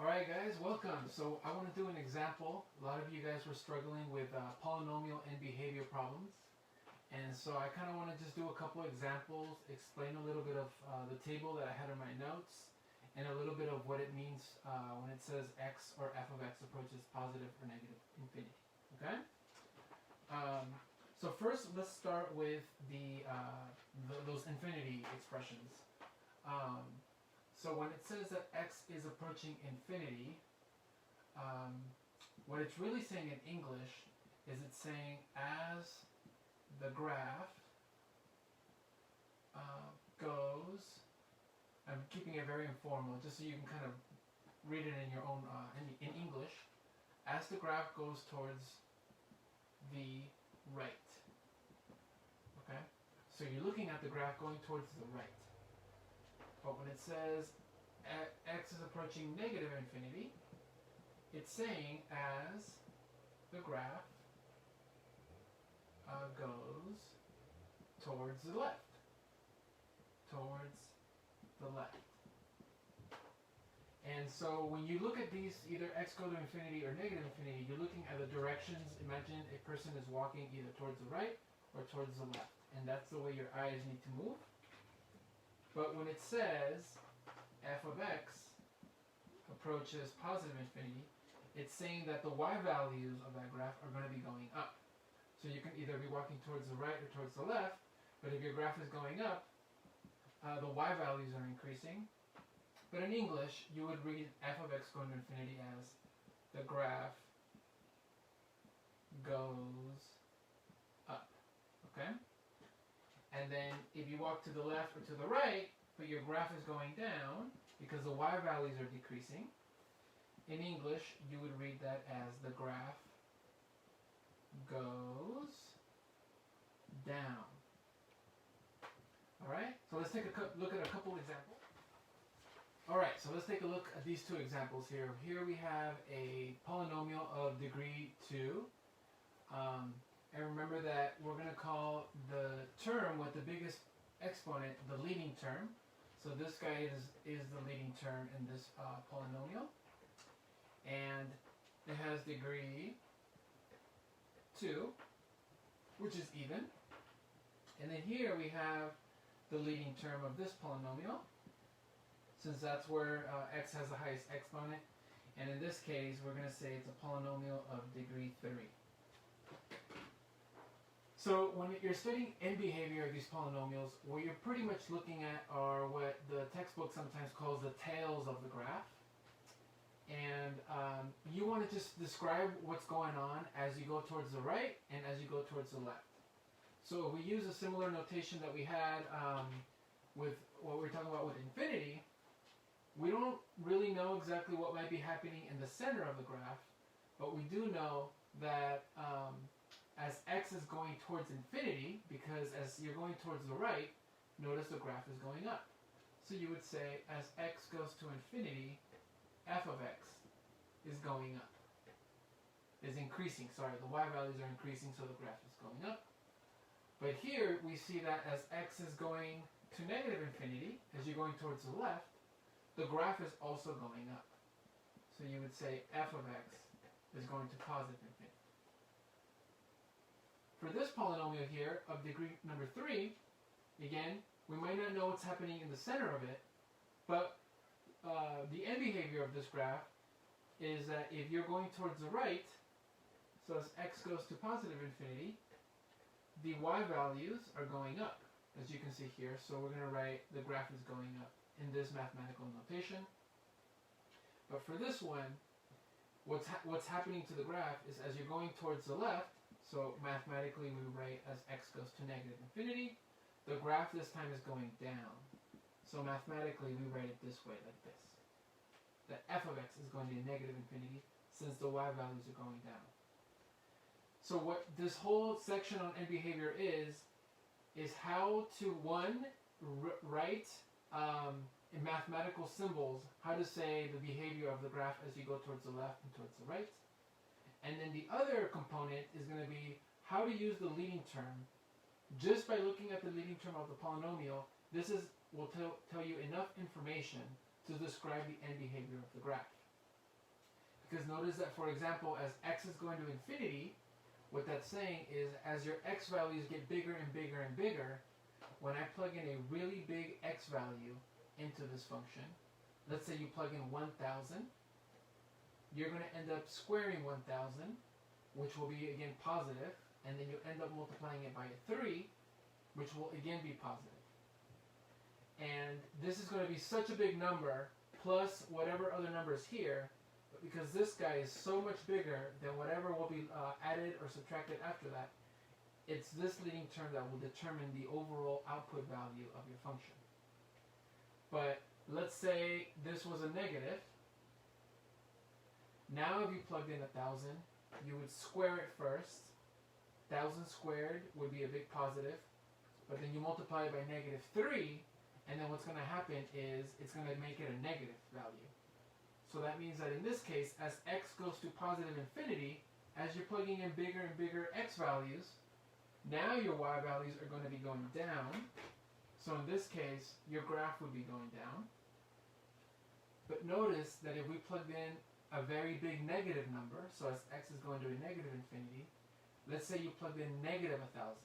Alright guys, welcome. So I want to do an example. A lot of you guys were struggling with polynomial and behavior problems. And so I kind of want to just do a couple examples, explain a little bit of the table that I had in my notes, and a little bit of what it means when it says x or f of x approaches positive or negative infinity. Okay? So first, let's start with those infinity expressions. So when it says that x is approaching infinity, what it's really saying in English is it's saying as the graph goes, I'm keeping it very informal just so you can kind of read it in your own, in English, as the graph goes towards the right. Okay? So you're looking at the graph going towards the right. But when it says x is approaching negative infinity, it's saying as the graph goes towards the left. Towards the left. And so when you look at these, either x go to infinity or negative infinity, you're looking at the directions. Imagine a person is walking either towards the right or towards the left. And that's the way your eyes need to move. But when it says f of x approaches positive infinity, it's saying that the y values of that graph are going to be going up. So you can either be walking towards the right or towards the left, but if your graph is going up, the y values are increasing. But in English, you would read f of x going to infinity as the graph goes up. Okay? And then if you walk to the left or to the right, but your graph is going down because the y values are decreasing, in English you would read that as the graph goes down. Alright, so let's take a look at a couple examples. Alright, so let's take a look at these two examples here. Here we have a polynomial of degree 2. And remember that we're going to call the term with the biggest exponent the leading term. So this guy is the leading term in this polynomial. And it has degree 2, which is even. And then here we have the leading term of this polynomial, since that's where x has the highest exponent. And in this case, we're going to say it's a polynomial of degree 3. So when you're studying end behavior of these polynomials, what you're pretty much looking at are what the textbook sometimes calls the tails of the graph. And you want to just describe what's going on as you go towards the right and as you go towards the left. So if we use a similar notation that we had with what we were talking about with infinity, we don't really know exactly what might be happening in the center of the graph, but we do know that as x is going towards infinity, because as you're going towards the right, notice the graph is going up. So you would say as x goes to infinity, f of x is going up. Is increasing, sorry, the y values are increasing, so the graph is going up. But here we see that as x is going to negative infinity, as you're going towards the left, the graph is also going up. So you would say f of x is going to positive infinity. For this polynomial here of degree number 3, again, we might not know what's happening in the center of it, but the end behavior of this graph is that if you're going towards the right, so as x goes to positive infinity, the y values are going up, as you can see here. So we're going to write the graph is going up in this mathematical notation. But for this one, what's happening to the graph is as you're going towards the left, so mathematically we write as x goes to negative infinity, the graph this time is going down. So mathematically we write it this way, like this. That f of x is going to be negative infinity since the y values are going down. So what this whole section on end behavior is how to, one, write in mathematical symbols how to say the behavior of the graph as you go towards the left and towards the right. And then the other component is going to be how to use the leading term. Just by looking at the leading term of the polynomial, will tell you enough information to describe the end behavior of the graph. Because notice that, for example, as x is going to infinity, what that's saying is as your x values get bigger and bigger and bigger, when I plug in a really big x value into this function, let's say you plug in 1,000, you're going to end up squaring 1,000, which will be, again, positive, and then you end up multiplying it by a 3, which will, again, be positive. And this is going to be such a big number, plus whatever other number is here, but because this guy is so much bigger than whatever will be added or subtracted after that, it's this leading term that will determine the overall output value of your function. But let's say this was a negative. Now if you plugged in 1,000, you would square it first. 1,000 squared would be a big positive, but then you multiply it by negative 3, and then what's going to happen is it's going to make it a negative value. So that means that in this case, as x goes to positive infinity, as you're plugging in bigger and bigger x values, now your y values are going to be going down. So in this case, your graph would be going down. But notice that if we plugged in a very big negative number, so as x is going to a negative infinity, let's say you plugged in negative 1,000.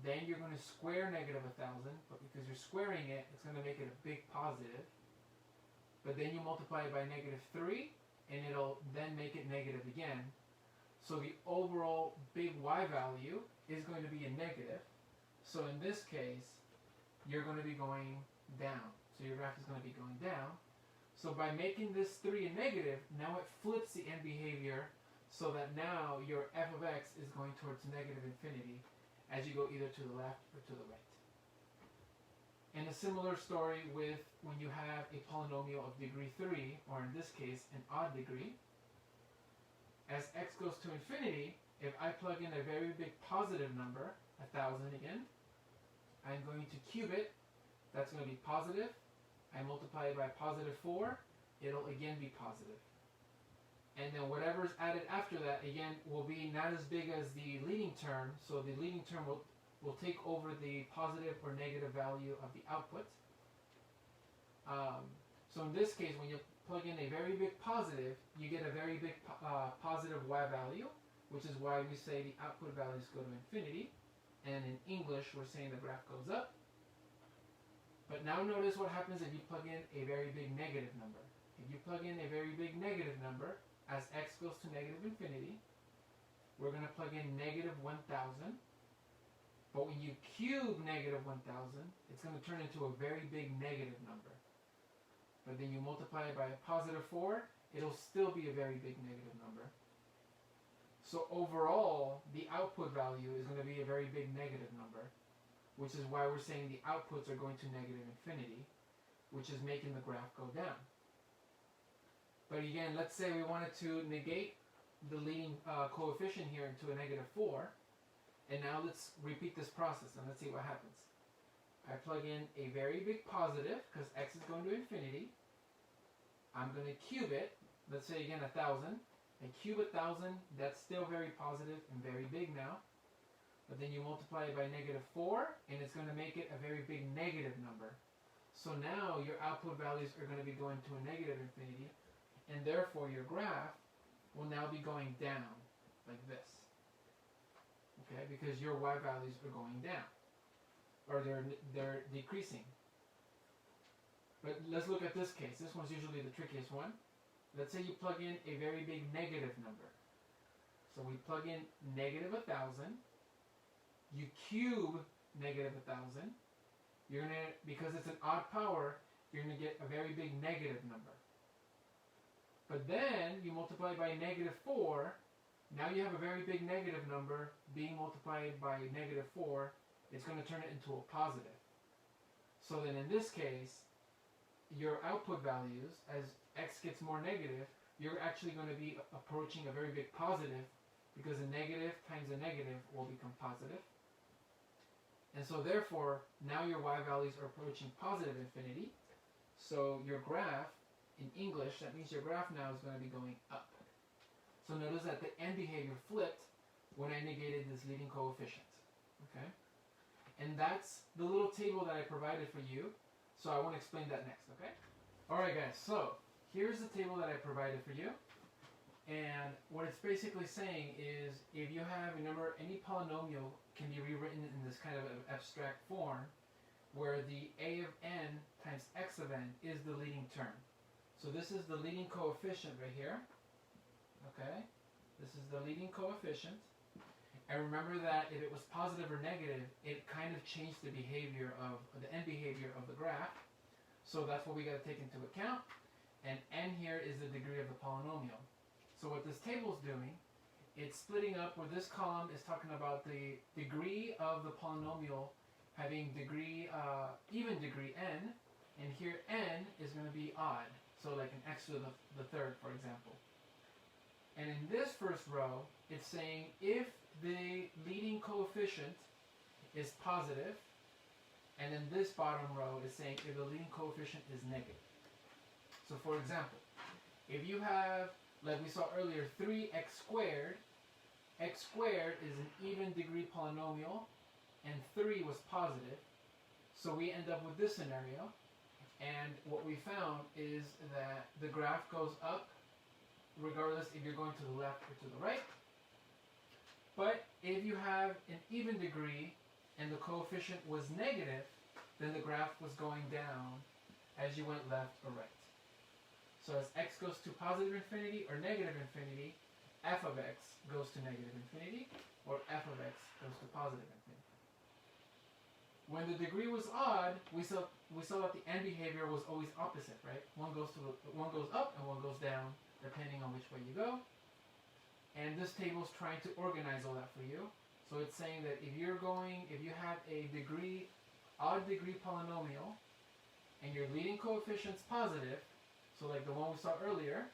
Then you're going to square negative 1,000, but because you're squaring it, it's going to make it a big positive. But then you multiply it by negative 3, and it'll then make it negative again. So the overall big y value is going to be a negative. So in this case, you're going to be going down. So your graph is going to be going down. So by making this 3 a negative, now it flips the end behavior so that now your f of x is going towards negative infinity as you go either to the left or to the right. And a similar story with when you have a polynomial of degree 3, or in this case, an odd degree. As x goes to infinity, if I plug in a very big positive number, 1,000 again, I'm going to cube it. That's going to be positive. I multiply it by positive 4, it'll again be positive. And then whatever's added after that, again, will be not as big as the leading term, so the leading term will take over the positive or negative value of the output. So in this case, when you plug in a very big positive, you get a very big positive y value, which is why we say the output values go to infinity. And in English, we're saying the graph goes up. But now notice what happens if you plug in a very big negative number. If you plug in a very big negative number, as x goes to negative infinity, we're going to plug in negative 1,000. But when you cube negative 1,000, it's going to turn into a very big negative number. But then you multiply it by a positive 4, it'll still be a very big negative number. So overall, the output value is going to be a very big negative number, which is why we're saying the outputs are going to negative infinity, which is making the graph go down. But again, let's say we wanted to negate the leading coefficient here into a negative 4, and now let's repeat this process and let's see what happens. I plug in a very big positive because x is going to infinity. I'm going to cube it. Let's say again 1,000. I cube 1,000. That's still very positive and very big now. But then you multiply it by negative 4, and it's going to make it a very big negative number. So now your output values are going to be going to a negative infinity, and therefore your graph will now be going down like this. Okay, because your y values are going down, or they're decreasing. But let's look at this case. This one's usually the trickiest one. Let's say you plug in a very big negative number. So we plug in negative 1,000. You cube negative 1,000. You're gonna, because it's an odd power, you're gonna get a very big negative number. But then you multiply by negative 4. Now you have a very big negative number being multiplied by negative 4. It's going to turn it into a positive. So then in this case, your output values, as x gets more negative, you're actually going to be approaching a very big positive, because a negative times a negative will become positive. And so therefore, now your y values are approaching positive infinity. So your graph, in English, that means your graph now is going to be going up. So notice that the end behavior flipped when I negated this leading coefficient. Okay? And that's the little table that I provided for you. So I want to explain that next, okay? Alright guys, so here's the table that I provided for you. And what it's basically saying is if you have a number, any polynomial can be rewritten in this kind of abstract form where the a of n times x of n is the leading term. So this is the leading coefficient right here. Okay? This is the leading coefficient. And remember that if it was positive or negative, it kind of changed the behavior of the end behavior of the graph. So that's what we got to take into account. And n here is the degree of the polynomial. So what this table is doing, it's splitting up where this column is talking about the degree of the polynomial having degree, even degree n, and here n is going to be odd. So like an x to the third, for example. And in this first row, it's saying if the leading coefficient is positive, and then this bottom row is saying if the leading coefficient is negative. So for example, if you have, like we saw earlier, 3x squared is an even degree polynomial, and 3 was positive. So we end up with this scenario, and what we found is that the graph goes up regardless if you're going to the left or to the right. But if you have an even degree and the coefficient was negative, then the graph was going down as you went left or right. So as x goes to positive infinity or negative infinity, f of x goes to negative infinity, or f of x goes to positive infinity. When the degree was odd, we saw that the end behavior was always opposite, right? One goes up and one goes down, depending on which way you go. And this table is trying to organize all that for you. So it's saying that if you have a odd degree polynomial, and your leading coefficient's positive, so like the one we saw earlier,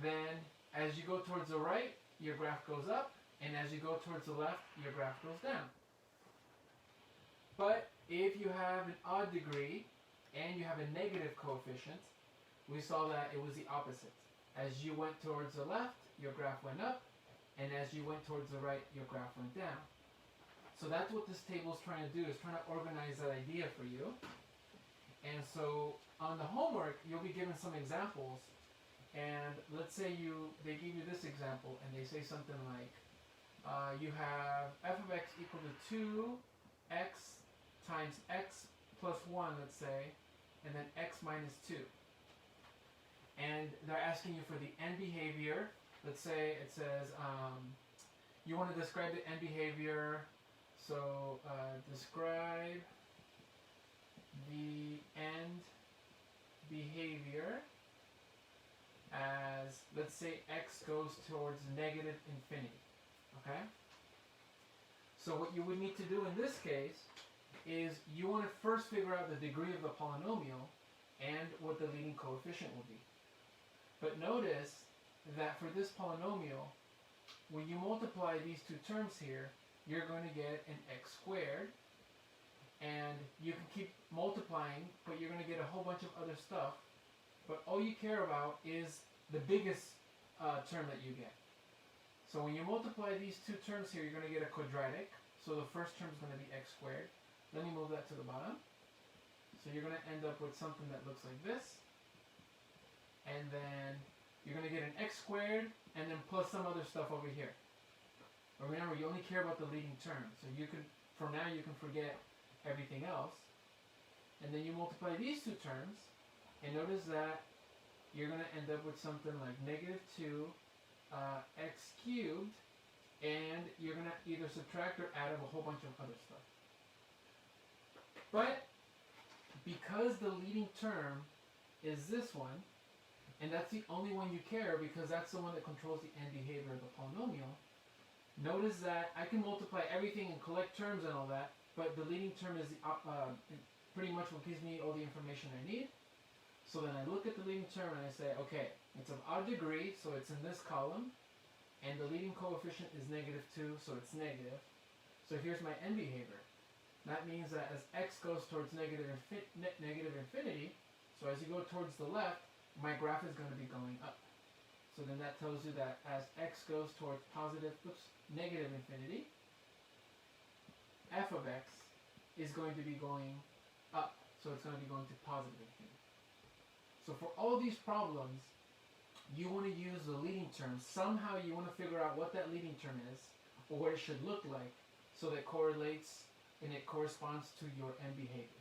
then as you go towards the right, your graph goes up, and as you go towards the left, your graph goes down. But if you have an odd degree, and you have a negative coefficient, we saw that it was the opposite. As you went towards the left, your graph went up, and as you went towards the right, your graph went down. So that's what this table is trying to do, is trying to organize that idea for you. And so on the homework, you'll be given some examples, and let's say they give you this example, and they say something like, you have f of x equal to 2x times x plus 1, let's say, and then x minus 2. And they're asking you for the end behavior. Let's say it says you want to describe the end behavior. So describe the end behavior as, let's say, x goes towards negative infinity. Okay? So what you would need to do in this case is you want to first figure out the degree of the polynomial and what the leading coefficient will be. But notice that for this polynomial, when you multiply these two terms here, you're going to get an x squared, and you can keep multiplying, but you're going to get a whole bunch of other stuff. But all you care about is the biggest term that you get. So when you multiply these two terms here, you're going to get a quadratic. So the first term is going to be x squared. Let me move that to the bottom. So you're going to end up with something that looks like this. And then you're going to get an x squared, and then plus some other stuff over here. But remember, you only care about the leading term. So you can, from now, you can forget everything else. And then you multiply these two terms, and notice that you're going to end up with something like negative 2 x cubed, and you're going to either subtract or add up a whole bunch of other stuff. But because the leading term is this one, and that's the only one you care because that's the one that controls the end behavior of the polynomial, notice that I can multiply everything and collect terms and all that, but the leading term is pretty much what gives me all the information I need. So then I look at the leading term and I say, okay, it's of odd degree, so it's in this column, and the leading coefficient is negative 2, so it's negative. So here's my end behavior. That means that as x goes towards negative infinity, so as you go towards the left, my graph is going to be going up. So then that tells you that as x goes towards negative infinity, f of x is going to be going up. So it's going to be going to positive infinity. So for all these problems, you want to use the leading term. Somehow you want to figure out what that leading term is, or what it should look like, so that correlates and it corresponds to your end behavior.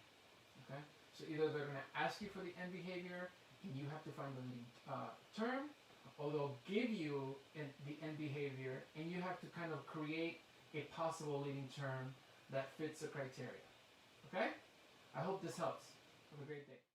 Okay? So either they're going to ask you for the end behavior, and you have to find the leading term, or they'll give you the end behavior, and you have to kind of create a possible leading term that fits the criteria. Okay? I hope this helps. Have a great day.